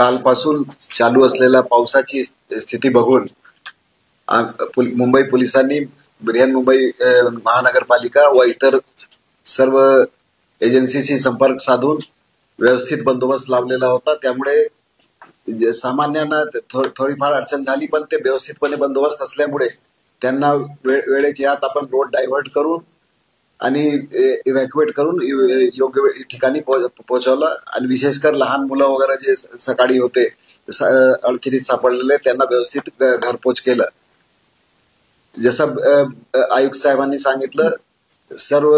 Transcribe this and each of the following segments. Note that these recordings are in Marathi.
कालपासून चालू असलेल्या पावसाची स्थिती बघून मुंबई पोलिसांनी बृहन्मुंबई महानगरपालिका व इतर सर्व एजन्सीशी संपर्क साधून व्यवस्थित बंदोबस्त लावलेला होता। त्यामुळे सामान्यांना थोडीफार अडचण झाली, पण ते व्यवस्थितपणे बंदोबस्त असल्यामुळे त्यांना वेळेच्या आत आपण रोड डायव्हर्ट करून आणि इव्हॅक्युएट करून योग्य ठिकाणी पोहोचवलं। आणि विशेषकर लहान मुलं वगैरे जे सकाळी होते अडचणीत सापडलेले त्यांना व्यवस्थित घरपोच केलं। जसं आयुक्त साहेबांनी सांगितलं, सर्व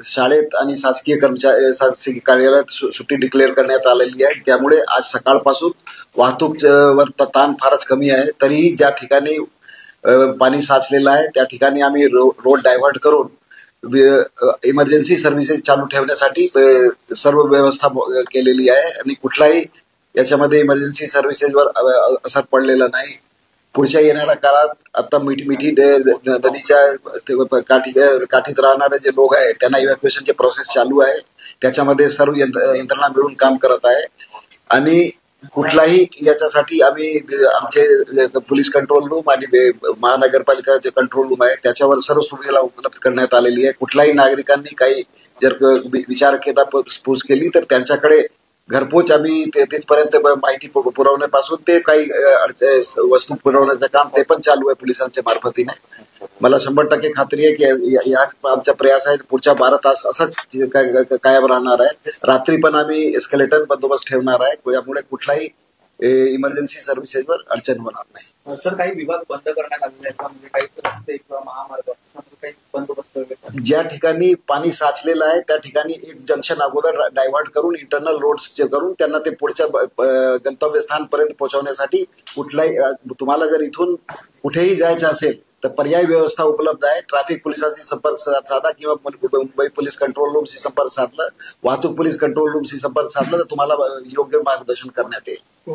शाळेत आणि शासकीय कार्यालयात सुट्टी डिक्लेअर करण्यात आलेली आहे। त्यामुळे आज सकाळपासून वाहतूक वर ताण फारच कमी आहे। तरीही ज्या ठिकाणी पाणी साचलेलं आहे त्या ठिकाणी आम्ही रोड डायव्हर्ट करून इमर्जन्सी सर्व्हिसेस चालू ठेवण्यासाठी सर्व व्यवस्था केलेली आहे आणि कुठलाही याच्यामध्ये इमर्जन्सी सर्व्हिसेसवर असर पडलेला नाही। पुढच्या येणाऱ्या काळात आता मिठी नदीच्या काठीत राहणारे जे लोक आहेत त्यांना इव्हॅक्युएशनची प्रोसेस चालू आहे। त्याच्यामध्ये सर्व यंत्रणा मिळून काम करत आहे आणि कुठलाही याच्यासाठी आम्ही आमचे पोलीस कंट्रोल रूम आणि महानगरपालिका जे कंट्रोल रूम आहे त्याच्यावर सर्व सुविधा उपलब्ध करण्यात आलेली आहे। कुठल्याही नागरिकांनी काही जर विचार केला पूस केली तर त्यांच्याकडे घरपोच आम्ही तिथपर्यंत माहिती पुरवण्यापासून ते काही वस्तू पुरवण्याचं काम ते पण चालू आहे पोलिसांच्या मार्फतीने। मला 100% खात्री आहे की या आमचा प्रयास आहे पुढच्या 12 तास असाच कायम राहणार आहे। रात्री पण आम्ही एस्केलेटर बंदोबस्त ठेवणार आहे, यामुळे कुठलाही इमर्जन्सी सर्व्हिसेसवर अडचण होणार नाही। सर, काही विभाग बंद करण्यात आलेले आहेत, म्हणजे काही रस्ते किंवा महामार्ग काही बंदोबस्त ज्या ठिकाणी पाणी साचलेलं आहे त्या ठिकाणी एक जंक्शन अगोदर डायव्हर्ट करून इंटरनल रोड्स जे करून त्यांना ते पुढच्या गंतव्यस्थानपर्यंत पोहोचवण्यासाठी कुठलाही तुम्हाला जर इथून कुठेही जायचं असेल तर पर्यायी व्यवस्था उपलब्ध आहे। ट्रॅफिक पोलिसांशी संपर्क साधा किंवा मुंबई पोलीस कंट्रोल रूमशी संपर्क साधला, वाहतूक पोलीस कंट्रोल रूमशी संपर्क साधला तर तुम्हाला योग्य मार्गदर्शन करण्यात येईल।